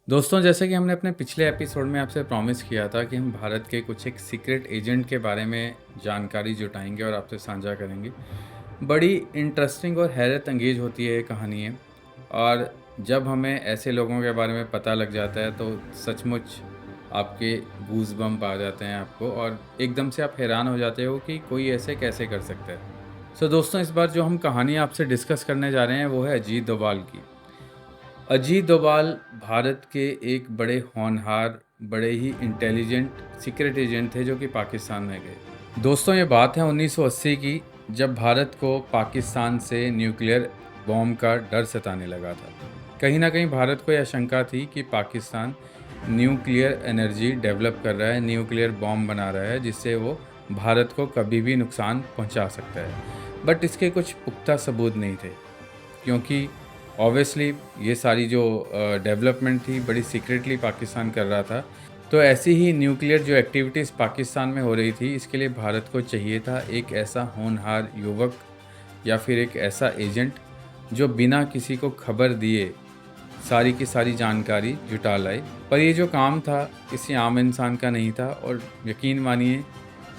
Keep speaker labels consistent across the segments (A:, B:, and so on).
A: दोस्तों, जैसे कि हमने अपने पिछले एपिसोड में आपसे प्रॉमिस किया था कि हम भारत के कुछ एक सीक्रेट एजेंट के बारे में जानकारी जुटाएंगे और आपसे साझा करेंगे। बड़ी इंटरेस्टिंग और हैरत अंगेज होती है ये कहानियाँ। और जब हमें ऐसे लोगों के बारे में पता लग जाता है तो सचमुच आपके गूज बम्प आ जाते हैं आपको, और एकदम से आप हैरान हो जाते हो कि कोई ऐसे कैसे कर सकता है। दोस्तों, इस बार जो हम कहानी आपसे डिस्कस करने जा रहे हैं वो है अजीत डोभाल की। अजीत डोभाल भारत के एक बड़े होनहार, बड़े ही इंटेलिजेंट सीक्रेट एजेंट थे जो कि पाकिस्तान में गए। दोस्तों, ये बात है 1980 की, जब भारत को पाकिस्तान से न्यूक्लियर बॉम्ब का डर सताने लगा था। कहीं ना कहीं भारत को यह शंका थी कि पाकिस्तान न्यूक्लियर एनर्जी डेवलप कर रहा है, न्यूक्लियर बॉम्ब बना रहा है, जिससे वो भारत को कभी भी नुकसान पहुंचा सकता है। बट इसके कुछ पुख्ता सबूत नहीं थे, क्योंकि ऑब्वियसली ये सारी जो डेवलपमेंट थी बड़ी सीक्रेटली पाकिस्तान कर रहा था। तो ऐसी ही न्यूक्लियर जो एक्टिविटीज़ पाकिस्तान में हो रही थी, इसके लिए भारत को चाहिए था एक ऐसा होनहार युवक या फिर एक ऐसा एजेंट जो बिना किसी को खबर दिए सारी की सारी जानकारी जुटा लाए। पर ये जो काम था किसी आम इंसान का नहीं था, और यकीन मानिए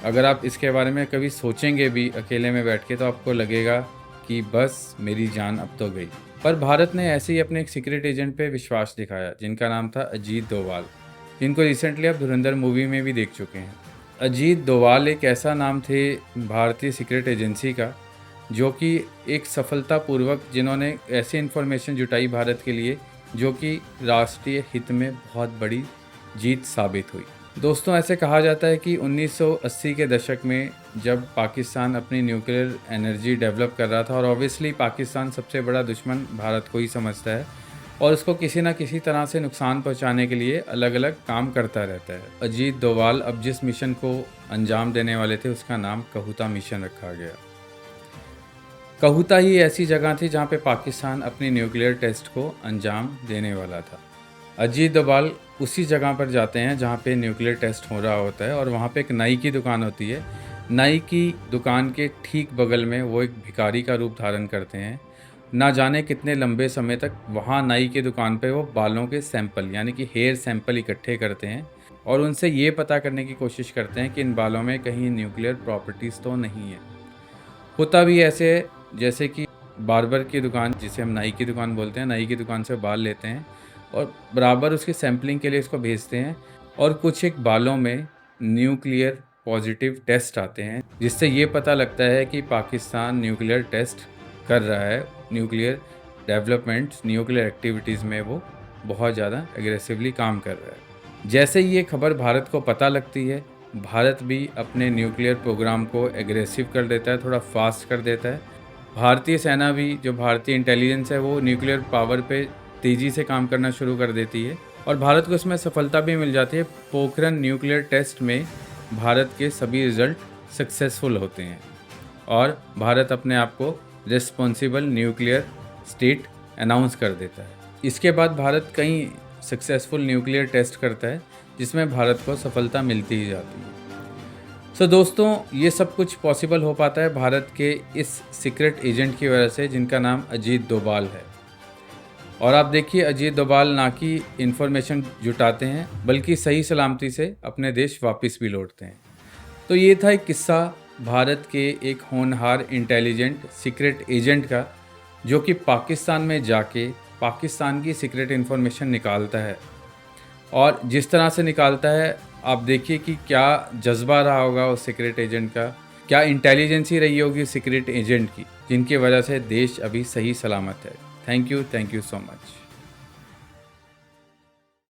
A: अगर आप इसके बारे में कभी सोचेंगे भी अकेले में बैठ के तो आपको लगेगा कि बस मेरी जान अब तो गई। पर भारत ने ऐसे ही अपने एक सीक्रेट एजेंट पे विश्वास दिखाया, जिनका नाम था अजीत डोभाल, जिनको रिसेंटली आप धुरंधर मूवी में भी देख चुके हैं। अजीत डोभाल एक ऐसा नाम थे भारतीय सीक्रेट एजेंसी का, जो कि एक सफलतापूर्वक जिन्होंने ऐसी इन्फॉर्मेशन जुटाई भारत के लिए जो कि राष्ट्रीय हित में बहुत बड़ी जीत साबित हुई। दोस्तों, ऐसे कहा जाता है कि 1980 के दशक में जब पाकिस्तान अपनी न्यूक्लियर एनर्जी डेवलप कर रहा था, और ऑब्वियसली पाकिस्तान सबसे बड़ा दुश्मन भारत को ही समझता है और उसको किसी ना किसी तरह से नुकसान पहुंचाने के लिए अलग अलग काम करता रहता है। अजीत डोभाल अब जिस मिशन को अंजाम देने वाले थे उसका नाम कहूता मिशन रखा गया। कहूता ही ऐसी जगह थी जहाँ पे पाकिस्तान अपनी न्यूक्लियर टेस्ट को अंजाम देने वाला था। अजीत डोभाल उसी जगह पर जाते हैं जहाँ पे न्यूक्लियर टेस्ट हो रहा होता है, और वहाँ पे एक नाई की दुकान होती है। नाई की दुकान के ठीक बगल में वो एक भिखारी का रूप धारण करते हैं। ना जाने कितने लंबे समय तक वहाँ नाई की दुकान पे वो बालों के सैंपल यानी कि हेयर सैंपल इकट्ठे करते हैं, और उनसे ये पता करने की कोशिश करते हैं कि इन बालों में कहीं न्यूक्लियर प्रॉपर्टीज़ तो नहीं है। होता भी ऐसे है जैसे कि बार्बर की दुकान, जिसे हम नाई की दुकान बोलते हैं, नाई की दुकान से बाल लेते हैं और बराबर उसकी सैम्पलिंग के लिए इसको भेजते हैं, और कुछ एक बालों में न्यूक्लियर पॉजिटिव टेस्ट आते हैं, जिससे ये पता लगता है कि पाकिस्तान न्यूक्लियर टेस्ट कर रहा है। न्यूक्लियर डेवलपमेंट्स, न्यूक्लियर एक्टिविटीज़ में वो बहुत ज़्यादा एग्रेसिवली काम कर रहा है। जैसे ही ये खबर भारत को पता लगती है, भारत भी अपने न्यूक्लियर प्रोग्राम को एग्रेसिव कर देता है, थोड़ा फास्ट कर देता है। भारतीय सेना भी, जो भारतीय इंटेलिजेंस है, वो न्यूक्लियर पावर पे तेज़ी से काम करना शुरू कर देती है, और भारत को इसमें सफलता भी मिल जाती है। पोखरण न्यूक्लियर टेस्ट में भारत के सभी रिजल्ट सक्सेसफुल होते हैं, और भारत अपने आप को रिस्पॉन्सिबल न्यूक्लियर स्टेट अनाउंस कर देता है। इसके बाद भारत कई सक्सेसफुल न्यूक्लियर टेस्ट करता है, जिसमें भारत को सफलता मिलती ही जाती है। दोस्तों, ये सब कुछ पॉसिबल हो पाता है भारत के इस सीक्रेट एजेंट की वजह से, जिनका नाम अजीत डोभाल है। और आप देखिए, अजीत डोभाल ना कि इन्फॉर्मेशन जुटाते हैं बल्कि सही सलामती से अपने देश वापस भी लौटते हैं। तो ये था एक किस्सा भारत के एक होनहार इंटेलिजेंट सीक्रेट एजेंट का, जो कि पाकिस्तान में जाके पाकिस्तान की सीक्रेट इन्फॉर्मेशन निकालता है। और जिस तरह से निकालता है, आप देखिए कि क्या जज्बा रहा होगा उस सीक्रेट एजेंट का, क्या इंटेलिजेंसी रही होगी सीक्रेट एजेंट की, जिनकी वजह से देश अभी सही सलामत है। Thank you so much.